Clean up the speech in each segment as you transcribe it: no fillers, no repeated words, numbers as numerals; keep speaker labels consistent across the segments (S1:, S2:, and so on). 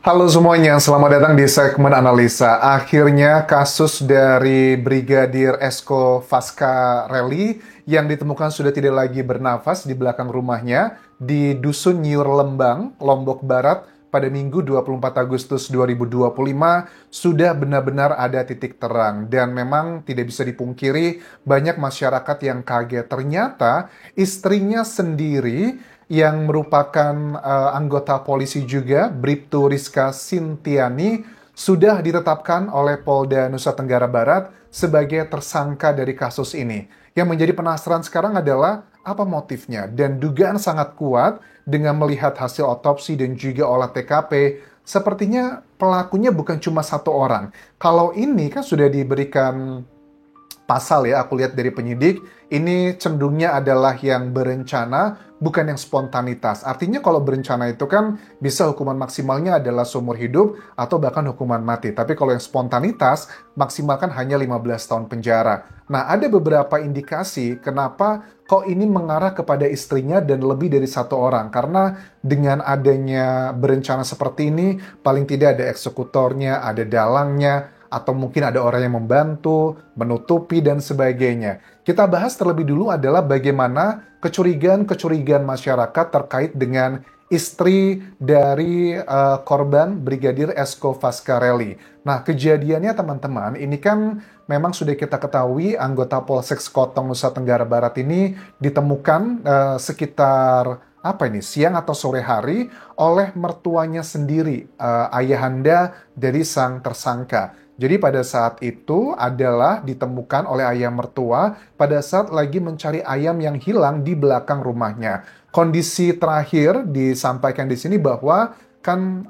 S1: Halo semuanya, selamat datang di segmen analisa. Akhirnya kasus dari Brigadir Eko Fascarelli yang ditemukan sudah tidak lagi bernafas di belakang rumahnya di Dusun Nyiur Lembang, Lombok Barat pada Minggu 24 Agustus 2025 sudah benar-benar ada titik terang. Dan memang tidak bisa dipungkiri banyak masyarakat yang kaget. Ternyata istrinya sendiri yang merupakan anggota polisi juga, Bribtu Rizka Sintiani, sudah ditetapkan oleh Polda Nusa Tenggara Barat sebagai tersangka dari kasus ini. Yang menjadi penasaran sekarang adalah apa motifnya, dan dugaan sangat kuat dengan melihat hasil otopsi dan juga olah TKP, sepertinya pelakunya bukan cuma satu orang. Kalau ini kan sudah diberikan pasal ya, aku lihat dari penyidik, ini cenderungnya adalah yang berencana, bukan yang spontanitas. Artinya kalau berencana itu kan bisa hukuman maksimalnya adalah seumur hidup atau bahkan hukuman mati. Tapi kalau yang spontanitas, maksimalkan hanya 15 tahun penjara. Nah, ada beberapa indikasi kenapa kok ini mengarah kepada istrinya dan lebih dari satu orang. Karena dengan adanya berencana seperti ini, paling tidak ada eksekutornya, ada dalangnya, atau mungkin ada orang yang membantu, menutupi, dan sebagainya. Kita bahas terlebih dulu adalah bagaimana kecurigaan-kecurigaan masyarakat terkait dengan istri dari korban Brigadir Eko Fascarelli. Nah, kejadiannya teman-teman, ini kan memang sudah kita ketahui anggota Polsek Sekotong Nusa Tenggara Barat ini ditemukan sekitar siang atau sore hari oleh mertuanya sendiri, ayahanda dari sang tersangka. Jadi pada saat itu adalah ditemukan oleh ayah mertua pada saat lagi mencari ayam yang hilang di belakang rumahnya. Kondisi terakhir disampaikan di sini bahwa kan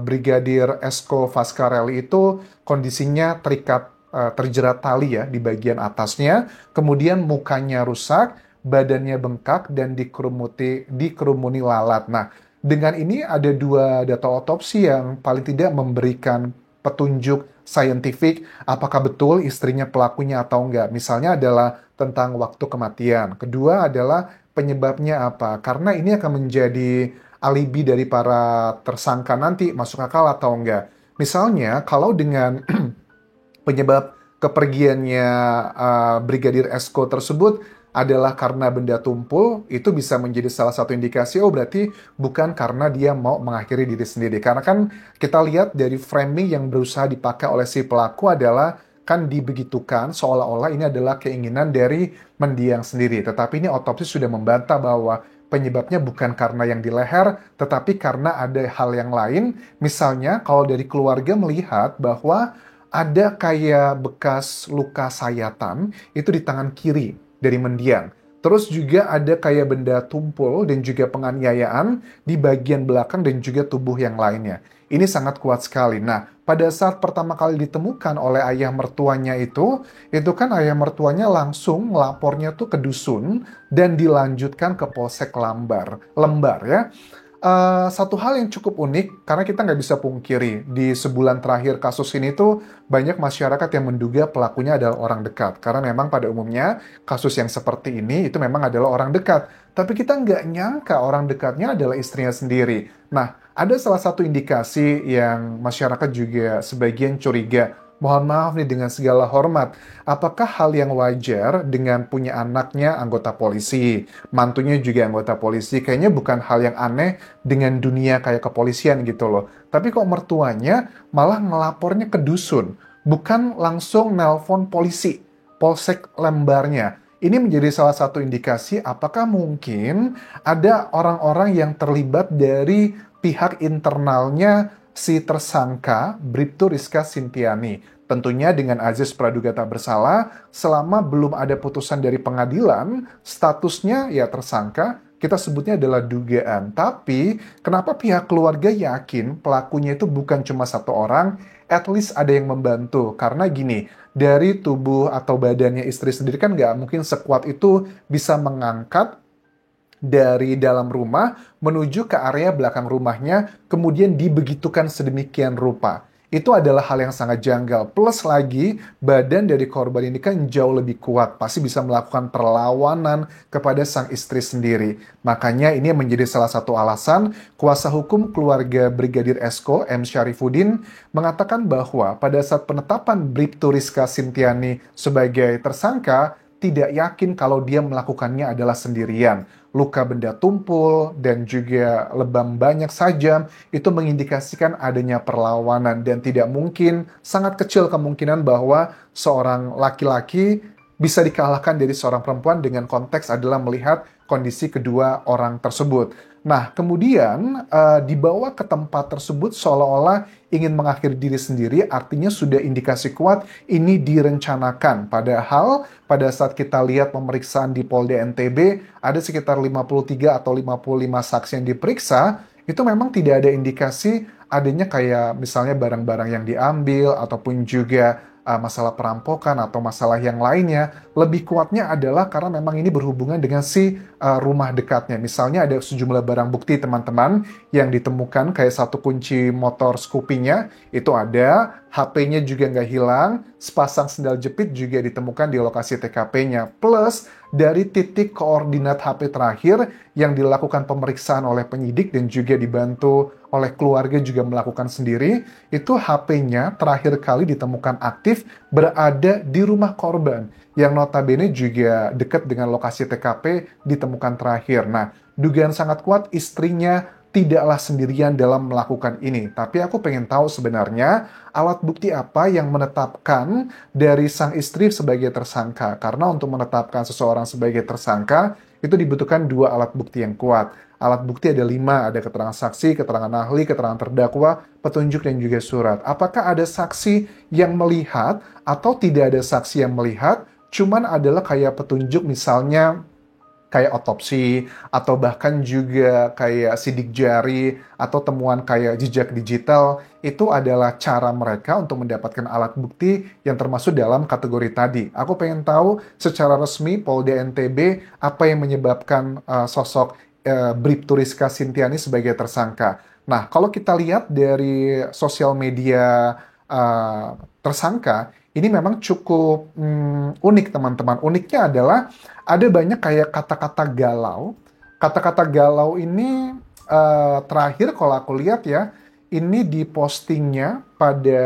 S1: Brigadir Eko Fascarelli itu kondisinya terikat, terjerat tali ya di bagian atasnya, kemudian mukanya rusak, badannya bengkak dan dikerumuni lalat. Nah, dengan ini ada dua data otopsi yang paling tidak memberikan petunjuk saintifik apakah betul istrinya pelakunya atau enggak. Misalnya adalah tentang waktu kematian. Kedua adalah penyebabnya apa. Karena ini akan menjadi alibi dari para tersangka nanti masuk akal atau enggak. Misalnya kalau dengan penyebab kepergiannya Brigadir Eko tersebut adalah karena benda tumpul, itu bisa menjadi salah satu indikasi, oh berarti bukan karena dia mau mengakhiri diri sendiri. Karena kan kita lihat dari framing yang berusaha dipakai oleh si pelaku adalah kan dibegitukan seolah-olah ini adalah keinginan dari mendiang sendiri. Tetapi ini otopsi sudah membantah bahwa penyebabnya bukan karena yang di leher, tetapi karena ada hal yang lain. Misalnya kalau dari keluarga melihat bahwa ada kayak bekas luka sayatan itu di tangan kiri dari mendiang. Terus juga ada kayak benda tumpul dan juga penganiayaan di bagian belakang dan juga tubuh yang lainnya. Ini sangat kuat sekali. Nah, pada saat pertama kali ditemukan oleh ayah mertuanya itu kan ayah mertuanya langsung melapornya tuh ke dusun dan dilanjutkan ke Polsek Lembar ya. Satu hal yang cukup unik, karena kita nggak bisa pungkiri, di sebulan terakhir kasus ini tuh banyak masyarakat yang menduga pelakunya adalah orang dekat. Karena memang pada umumnya kasus yang seperti ini itu memang adalah orang dekat. Tapi kita nggak nyangka orang dekatnya adalah istrinya sendiri. Nah, ada salah satu indikasi yang masyarakat juga sebagian curiga. Mohon maaf nih dengan segala hormat, apakah hal yang wajar dengan punya anaknya anggota polisi, mantunya juga anggota polisi, kayaknya bukan hal yang aneh dengan dunia kayak kepolisian gitu loh. Tapi kok mertuanya malah ngelapornya ke dusun, bukan langsung nelpon polisi, Polsek Lembarnya. Ini menjadi salah satu indikasi apakah mungkin ada orang-orang yang terlibat dari pihak internalnya si tersangka Bribtu Rizka Sintiani. Tentunya dengan azas praduga tak bersalah, selama belum ada putusan dari pengadilan, statusnya ya tersangka, kita sebutnya adalah dugaan. Tapi, kenapa pihak keluarga yakin pelakunya itu bukan cuma satu orang, at least ada yang membantu. Karena gini, dari tubuh atau badannya istri sendiri kan nggak mungkin sekuat itu bisa mengangkat dari dalam rumah menuju ke area belakang rumahnya, kemudian dibegitukan sedemikian rupa. itu adalah hal yang sangat janggal. Plus lagi, badan dari korban ini kan jauh lebih kuat, pasti bisa melakukan perlawanan kepada sang istri sendiri. Makanya ini menjadi salah satu alasan kuasa hukum keluarga Brigadir Esko, M. Syarifuddin, mengatakan bahwa pada saat penetapan Bribtu Rizka Sintiani sebagai tersangka, tidak yakin kalau dia melakukannya adalah sendirian. Luka benda tumpul dan juga lebam banyak sajam itu mengindikasikan adanya perlawanan dan tidak mungkin, sangat kecil kemungkinan bahwa seorang laki-laki bisa dikalahkan dari seorang perempuan dengan konteks adalah melihat kondisi kedua orang tersebut. Nah, kemudian dibawa ke tempat tersebut seolah-olah ingin mengakhiri diri sendiri, artinya sudah indikasi kuat ini direncanakan. Padahal pada saat kita lihat pemeriksaan di Polda NTB, ada sekitar 53 atau 55 saksi yang diperiksa, itu memang tidak ada indikasi adanya kayak misalnya barang-barang yang diambil, ataupun juga masalah perampokan atau masalah yang lainnya. Lebih kuatnya adalah karena memang ini berhubungan dengan si rumah dekatnya. Misalnya ada sejumlah barang bukti teman-teman yang ditemukan, kayak satu kunci motor Scoopy-nya itu ada, HP-nya juga nggak hilang, sepasang sendal jepit juga ditemukan di lokasi TKP-nya. Plus dari titik koordinat HP terakhir yang dilakukan pemeriksaan oleh penyidik dan juga dibantu oleh keluarga juga melakukan sendiri, itu HP-nya terakhir kali ditemukan aktif berada di rumah korban, yang notabene juga dekat dengan lokasi TKP ditemukan terakhir. Nah, dugaan sangat kuat istrinya tidaklah sendirian dalam melakukan ini. Tapi aku pengen tahu sebenarnya alat bukti apa yang menetapkan dari sang istri sebagai tersangka. Karena untuk menetapkan seseorang sebagai tersangka, itu dibutuhkan dua alat bukti yang kuat. Alat bukti ada 5, ada keterangan saksi, keterangan ahli, keterangan terdakwa, petunjuk, dan juga surat. Apakah ada saksi yang melihat atau tidak ada saksi yang melihat, cuman adalah kayak petunjuk misalnya kayak otopsi, atau bahkan juga kayak sidik jari, atau temuan kayak jejak digital, itu adalah cara mereka untuk mendapatkan alat bukti yang termasuk dalam kategori tadi. Aku pengen tahu secara resmi Polda NTB apa yang menyebabkan sosok Bribtu Rizka Sintiani sebagai tersangka. Nah, kalau kita lihat dari sosial media tersangka, ini memang cukup unik teman-teman. Uniknya adalah ada banyak kayak kata-kata galau. Kata-kata galau ini terakhir kalau aku lihat ya, ini dipostingnya pada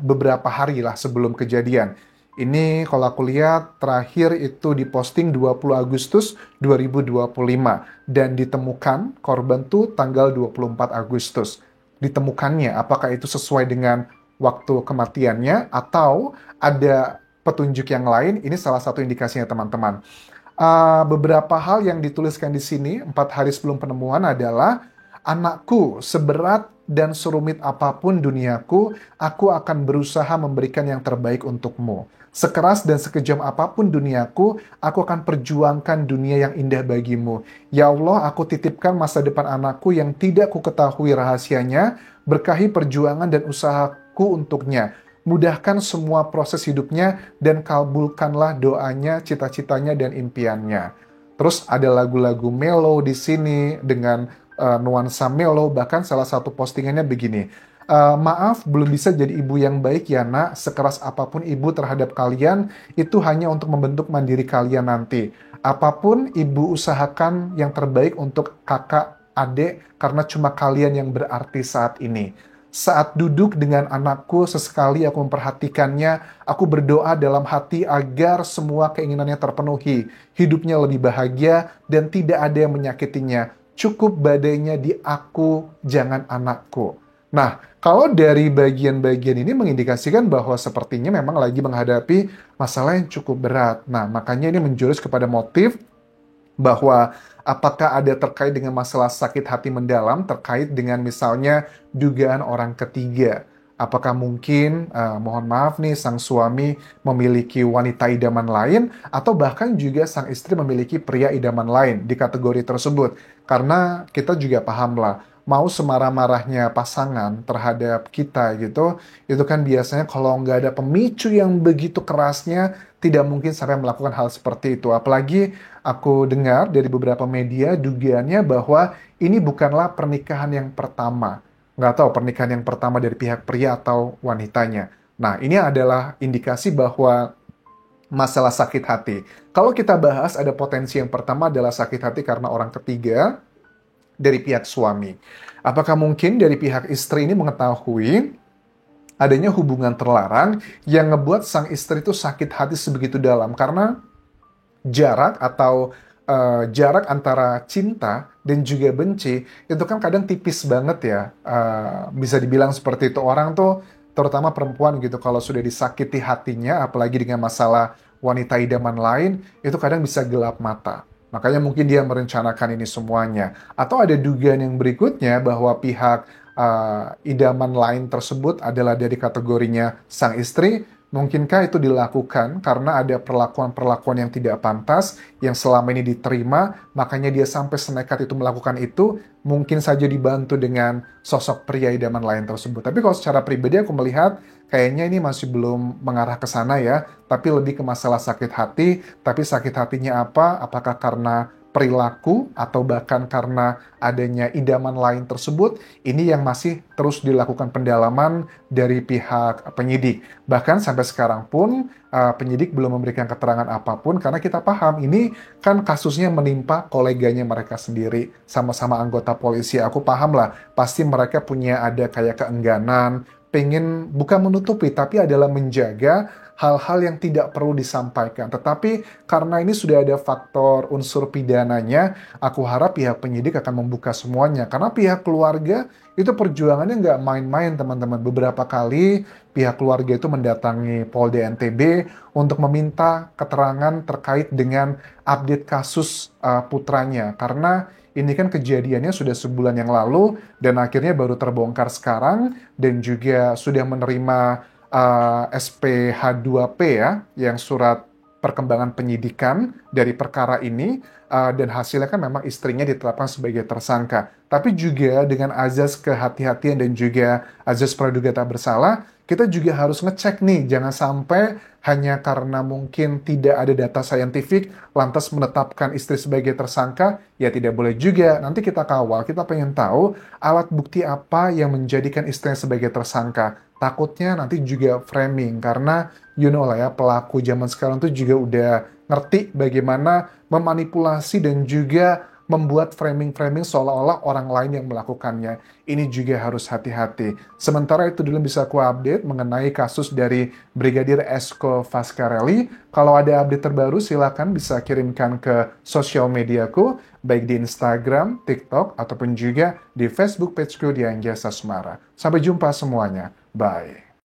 S1: beberapa hari lah sebelum kejadian. Ini kalau aku lihat terakhir itu diposting 20 Agustus 2025 dan ditemukan korban tuh tanggal 24 Agustus. Ditemukannya apakah itu sesuai dengan waktu kematiannya atau ada petunjuk yang lain, ini salah satu indikasinya teman-teman. Beberapa hal yang dituliskan di sini 4 hari sebelum penemuan adalah, anakku, seberat dan serumit apapun duniaku, aku akan berusaha memberikan yang terbaik untukmu. Sekeras dan sekejam apapun duniaku, aku akan perjuangkan dunia yang indah bagimu. Ya Allah, aku titipkan masa depan anakku yang tidak ku ketahui rahasianya, berkahi perjuangan dan usahaku untuknya. Mudahkan semua proses hidupnya dan kabulkanlah doanya, cita-citanya, dan impiannya. Terus ada lagu-lagu melo di sini dengan nuansa melo, bahkan salah satu postingannya begini. Maaf, belum bisa jadi ibu yang baik ya nak, sekeras apapun ibu terhadap kalian, itu hanya untuk membentuk mandiri kalian nanti. Apapun ibu usahakan yang terbaik untuk kakak, adik, karena cuma kalian yang berarti saat ini. Saat duduk dengan anakku, sesekali aku memperhatikannya, aku berdoa dalam hati agar semua keinginannya terpenuhi, hidupnya lebih bahagia, dan tidak ada yang menyakitinya. Cukup badainya di aku, jangan anakku. Nah, kalau dari bagian-bagian ini mengindikasikan bahwa sepertinya memang lagi menghadapi masalah yang cukup berat. Nah, makanya ini menjurus kepada motif bahwa apakah ada terkait dengan masalah sakit hati mendalam, terkait dengan misalnya dugaan orang ketiga. Apakah mungkin, mohon maaf nih, sang suami memiliki wanita idaman lain, atau bahkan juga sang istri memiliki pria idaman lain di kategori tersebut. Karena kita juga paham lah, mau semarah-marahnya pasangan terhadap kita gitu, itu kan biasanya kalau nggak ada pemicu yang begitu kerasnya, tidak mungkin sampai melakukan hal seperti itu. Apalagi aku dengar dari beberapa media dugaannya bahwa ini bukanlah pernikahan yang pertama. nggak tahu pernikahan yang pertama dari pihak pria atau wanitanya. Nah, ini adalah indikasi bahwa masalah sakit hati. Kalau kita bahas, ada potensi yang pertama adalah sakit hati karena orang ketiga dari pihak suami. Apakah mungkin dari pihak istri ini mengetahui adanya hubungan terlarang yang ngebuat sang istri itu sakit hati sebegitu dalam karena jarak atau jarak antara cinta dan juga benci itu kan kadang tipis banget ya. Bisa dibilang seperti itu, orang tuh terutama perempuan gitu kalau sudah disakiti hatinya apalagi dengan masalah wanita idaman lain itu kadang bisa gelap mata. Makanya mungkin dia merencanakan ini semuanya. Atau ada dugaan yang berikutnya bahwa pihak idaman lain tersebut adalah dari kategorinya sang istri. Mungkinkah itu dilakukan karena ada perlakuan-perlakuan yang tidak pantas yang selama ini diterima, makanya dia sampai senekat itu melakukan itu, mungkin saja dibantu dengan sosok pria idaman lain tersebut. Tapi kalau secara pribadi aku melihat kayaknya ini masih belum mengarah ke sana ya, tapi lebih ke masalah sakit hati. Tapi sakit hatinya apa? Apakah karena perilaku atau bahkan karena adanya idaman lain tersebut, ini yang masih terus dilakukan pendalaman dari pihak penyidik. Bahkan sampai sekarang pun penyidik belum memberikan keterangan apapun karena kita paham ini kan kasusnya menimpa koleganya mereka sendiri, sama-sama anggota polisi. Aku paham lah, pasti mereka punya ada kayak keengganan, pengen bukan menutupi tapi adalah menjaga hal-hal yang tidak perlu disampaikan. Tetapi karena ini sudah ada faktor unsur pidananya, aku harap pihak penyidik akan membuka semuanya. Karena pihak keluarga itu perjuangannya nggak main-main, teman-teman. Beberapa kali pihak keluarga itu mendatangi Polda NTB untuk meminta keterangan terkait dengan update kasus putranya. Karena ini kan kejadiannya sudah sebulan yang lalu dan akhirnya baru terbongkar sekarang dan juga sudah menerima SPH2P ya, yang surat perkembangan penyidikan dari perkara ini, dan hasilnya kan memang istrinya ditetapkan sebagai tersangka. Tapi juga dengan azas kehati-hatian dan juga azas praduga tak bersalah, kita juga harus ngecek nih, jangan sampai hanya karena mungkin tidak ada data saintifik, lantas menetapkan istri sebagai tersangka, ya tidak boleh juga. Nanti kita kawal, kita pengen tahu alat bukti apa yang menjadikan istrinya sebagai tersangka. Takutnya nanti juga framing, karena you know lah ya, pelaku zaman sekarang tuh juga udah ngerti bagaimana memanipulasi dan juga membuat framing-framing seolah-olah orang lain yang melakukannya. Ini juga harus hati-hati. Sementara itu dulu bisa aku update mengenai kasus dari Brigadir Esko Fascarelli. Kalau ada update terbaru silakan bisa kirimkan ke sosial mediaku, baik di Instagram, TikTok, ataupun juga di Facebook pageku Dian Jasa Semara. Sampai jumpa semuanya. Bye.